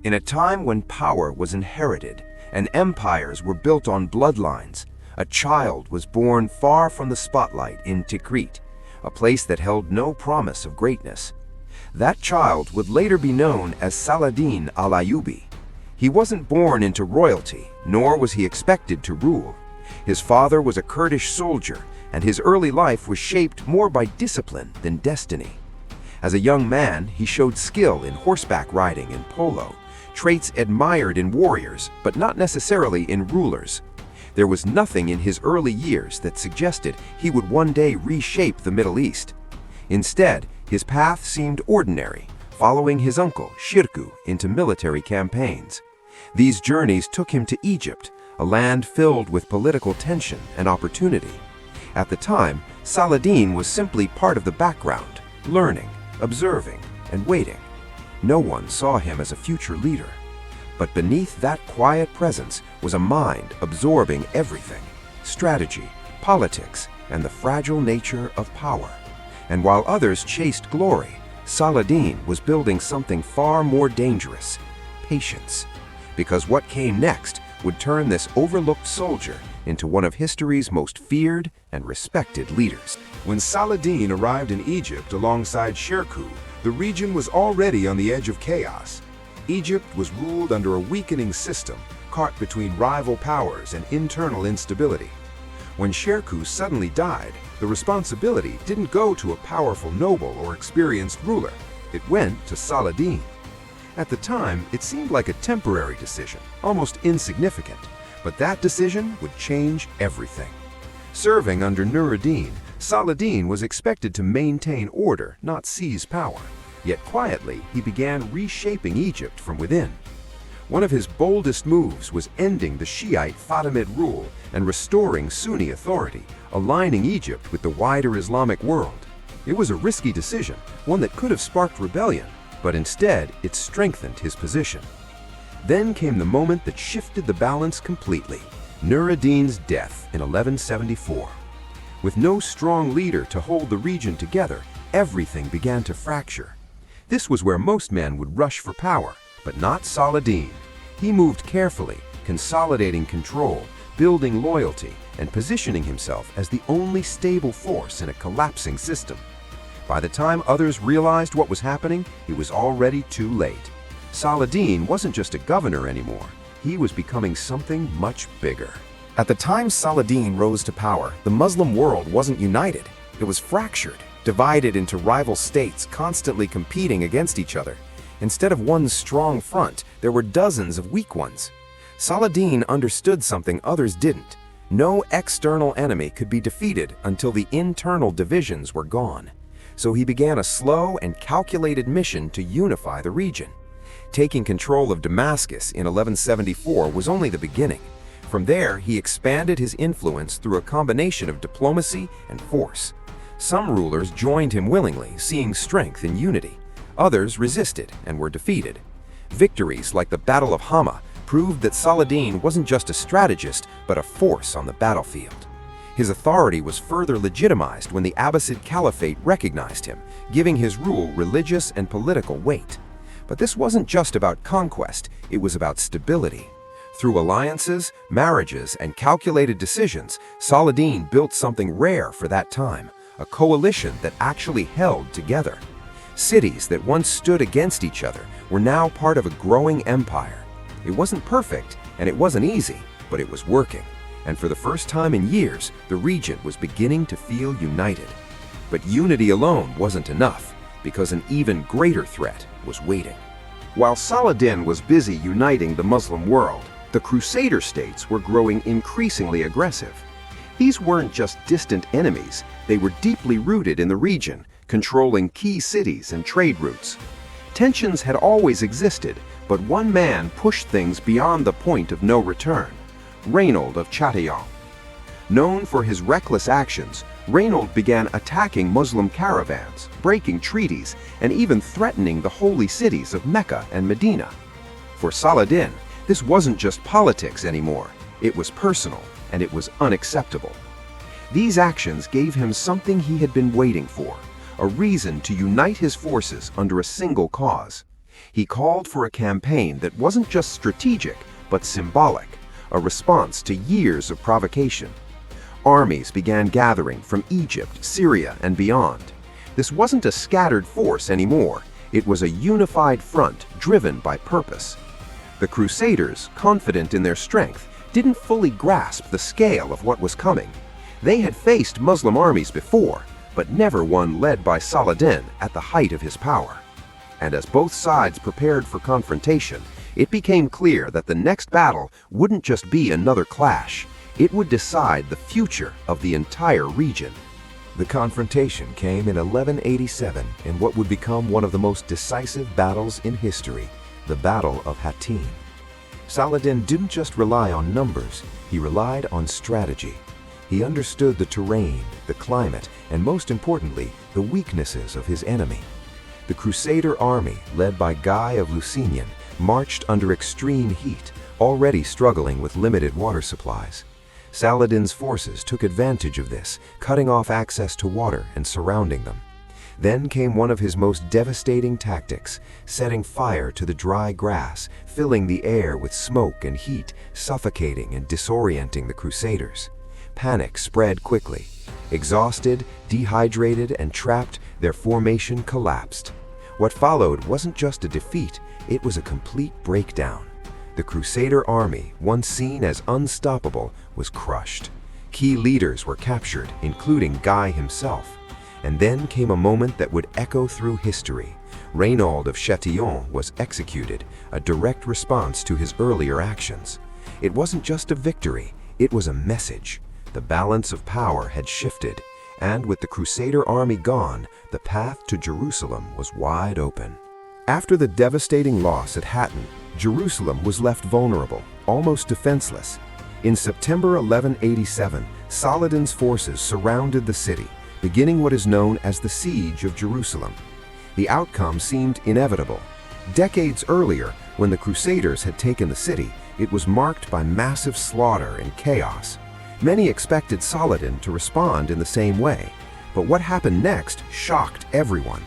In a time when power was inherited and empires were built on bloodlines, a child was born far from the spotlight in Tikrit, a place that held no promise of greatness. That child would later be known as Saladin Al Ayyubi. He wasn't born into royalty, nor was he expected to rule. His father was a Kurdish soldier, and his early life was shaped more by discipline than destiny. As a young man, he showed skill in horseback riding and polo, traits admired in warriors, but not necessarily in rulers. There was nothing in his early years that suggested he would one day reshape the Middle East. Instead, his path seemed ordinary, following his uncle, Shirkuh, into military campaigns. These journeys took him to Egypt, a land filled with political tension and opportunity. At the time, Saladin was simply part of the background, learning, observing, and waiting. No one saw him as a future leader. But beneath that quiet presence was a mind absorbing everything: strategy, politics, and the fragile nature of power. And while others chased glory, Saladin was building something far more dangerous: patience. Because what came next would turn this overlooked soldier into one of history's most feared and respected leaders. When Saladin arrived in Egypt alongside Shirkuh, the region was already on the edge of chaos. Egypt was ruled under a weakening system, caught between rival powers and internal instability. When Shirkuh suddenly died, the responsibility didn't go to a powerful noble or experienced ruler. It went to Saladin. At the time, it seemed like a temporary decision, almost insignificant, but that decision would change everything. Serving under Nur-ad-Din, Saladin was expected to maintain order, not seize power. Yet quietly, he began reshaping Egypt from within. One of his boldest moves was ending the Shiite Fatimid rule and restoring Sunni authority, aligning Egypt with the wider Islamic world. It was a risky decision, one that could have sparked rebellion, but instead it strengthened his position. Then came the moment that shifted the balance completely: Nur-ad-Din's death in 1174. With no strong leader to hold the region together, everything began to fracture. This was where most men would rush for power, but not Saladin. He moved carefully, consolidating control, building loyalty, and positioning himself as the only stable force in a collapsing system. By the time others realized what was happening, it was already too late. Saladin wasn't just a governor anymore. He was becoming something much bigger. At the time Saladin rose to power, the Muslim world wasn't united. It was fractured, divided into rival states constantly competing against each other. Instead of one strong front, there were dozens of weak ones. Saladin understood something others didn't. No external enemy could be defeated until the internal divisions were gone. So he began a slow and calculated mission to unify the region. Taking control of Damascus in 1174 was only the beginning. From there, he expanded his influence through a combination of diplomacy and force. Some rulers joined him willingly, seeing strength in unity. Others resisted and were defeated. Victories like the Battle of Hama proved that Saladin wasn't just a strategist, but a force on the battlefield. His authority was further legitimized when the Abbasid Caliphate recognized him, giving his rule religious and political weight. But this wasn't just about conquest, it was about stability. Through alliances, marriages, and calculated decisions, Saladin built something rare for that time: a coalition that actually held together. Cities that once stood against each other were now part of a growing empire. It wasn't perfect, and it wasn't easy, but it was working. And for the first time in years, the region was beginning to feel united. But unity alone wasn't enough, because an even greater threat was waiting. While Saladin was busy uniting the Muslim world, the Crusader states were growing increasingly aggressive. These weren't just distant enemies, they were deeply rooted in the region, controlling key cities and trade routes. Tensions had always existed, but one man pushed things beyond the point of no return: Reynold of Chatillon. Known for his reckless actions, Reynold began attacking Muslim caravans, breaking treaties, and even threatening the holy cities of Mecca and Medina. For Saladin, this wasn't just politics anymore. It was personal, and it was unacceptable. These actions gave him something he had been waiting for: a reason to unite his forces under a single cause. He called for a campaign that wasn't just strategic, but symbolic, a response to years of provocation. Armies began gathering from Egypt, Syria, and beyond. This wasn't a scattered force anymore. It was a unified front driven by purpose. The Crusaders, confident in their strength, didn't fully grasp the scale of what was coming. They had faced Muslim armies before, but never one led by Saladin at the height of his power. And as both sides prepared for confrontation, it became clear that the next battle wouldn't just be another clash. It would decide the future of the entire region. The confrontation came in 1187 in what would become one of the most decisive battles in history, the Battle of Hattin. Saladin didn't just rely on numbers, he relied on strategy. He understood the terrain, the climate, and most importantly, the weaknesses of his enemy. The Crusader army, led by Guy of Lusignan, marched under extreme heat, already struggling with limited water supplies. Saladin's forces took advantage of this, cutting off access to water and surrounding them. Then came one of his most devastating tactics, setting fire to the dry grass, filling the air with smoke and heat, suffocating and disorienting the Crusaders. Panic spread quickly. Exhausted, dehydrated, and trapped, their formation collapsed. What followed wasn't just a defeat, it was a complete breakdown. The Crusader army, once seen as unstoppable, was crushed. Key leaders were captured, including Guy himself. And then came a moment that would echo through history. Reynaud of Chatillon was executed, a direct response to his earlier actions. It wasn't just a victory, it was a message. The balance of power had shifted, and with the Crusader army gone, the path to Jerusalem was wide open. After the devastating loss at Hattin, Jerusalem was left vulnerable, almost defenseless. In September 1187, Saladin's forces surrounded the city, beginning what is known as the Siege of Jerusalem. The outcome seemed inevitable. Decades earlier, when the Crusaders had taken the city, it was marked by massive slaughter and chaos. Many expected Saladin to respond in the same way, but what happened next shocked everyone.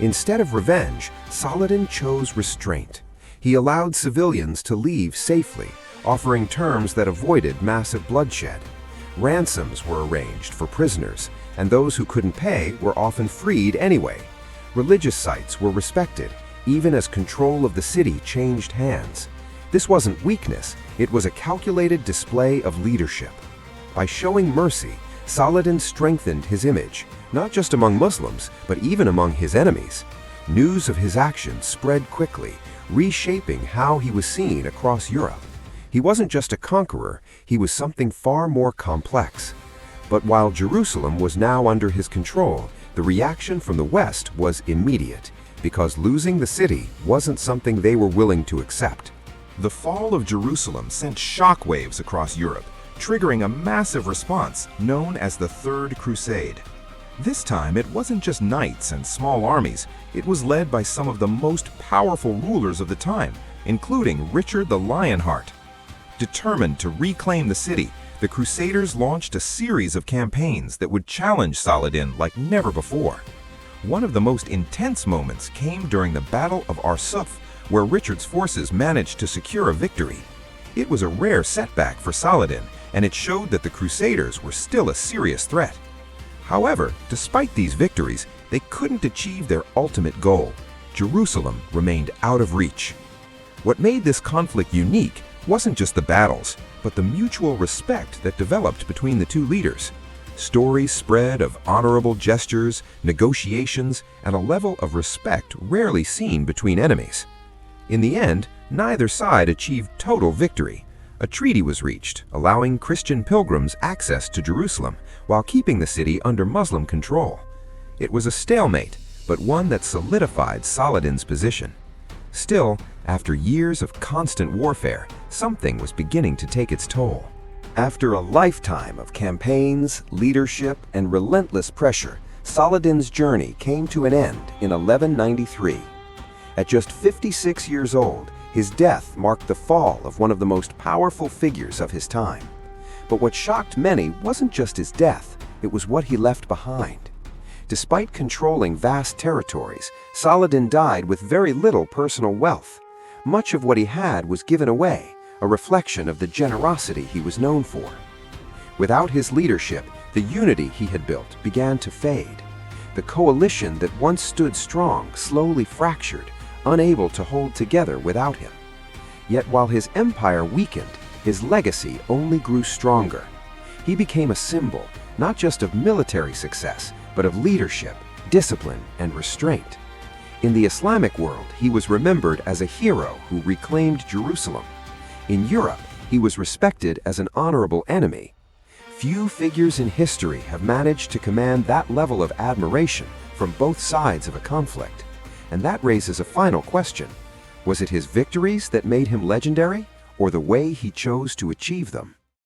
Instead of revenge, Saladin chose restraint. He allowed civilians to leave safely, offering terms that avoided massive bloodshed. Ransoms were arranged for prisoners, and those who couldn't pay were often freed anyway. Religious sites were respected, even as control of the city changed hands. This wasn't weakness, it was a calculated display of leadership. By showing mercy, Saladin strengthened his image, not just among Muslims, but even among his enemies. News of his actions spread quickly, reshaping how he was seen across Europe. He wasn't just a conqueror, he was something far more complex. But while Jerusalem was now under his control, the reaction from the West was immediate, because losing the city wasn't something they were willing to accept. The fall of Jerusalem sent shockwaves across Europe, triggering a massive response known as the Third Crusade. This time, it wasn't just knights and small armies, it was led by some of the most powerful rulers of the time, including Richard the Lionheart. Determined to reclaim the city, the Crusaders launched a series of campaigns that would challenge Saladin like never before. One of the most intense moments came during the Battle of Arsuf, where Richard's forces managed to secure a victory. It was a rare setback for Saladin, and it showed that the Crusaders were still a serious threat. However, despite these victories, they couldn't achieve their ultimate goal. Jerusalem remained out of reach. What made this conflict unique wasn't just the battles, but the mutual respect that developed between the two leaders. Stories spread of honorable gestures, negotiations, and a level of respect rarely seen between enemies. In the end, neither side achieved total victory. A treaty was reached, allowing Christian pilgrims access to Jerusalem while keeping the city under Muslim control. It was a stalemate, but one that solidified Saladin's position. Still, after years of constant warfare, something was beginning to take its toll. After a lifetime of campaigns, leadership, and relentless pressure, Saladin's journey came to an end in 1193. At just 56 years old, his death marked the fall of one of the most powerful figures of his time. But what shocked many wasn't just his death, it was what he left behind. Despite controlling vast territories, Saladin died with very little personal wealth. Much of what he had was given away, a reflection of the generosity he was known for. Without his leadership, the unity he had built began to fade. The coalition that once stood strong slowly fractured, unable to hold together without him. Yet while his empire weakened, his legacy only grew stronger. He became a symbol, not just of military success, but of leadership, discipline, and restraint. In the Islamic world, he was remembered as a hero who reclaimed Jerusalem. In Europe, he was respected as an honorable enemy. Few figures in history have managed to command that level of admiration from both sides of a conflict. And that raises a final question. Was it his victories that made him legendary, or the way he chose to achieve them?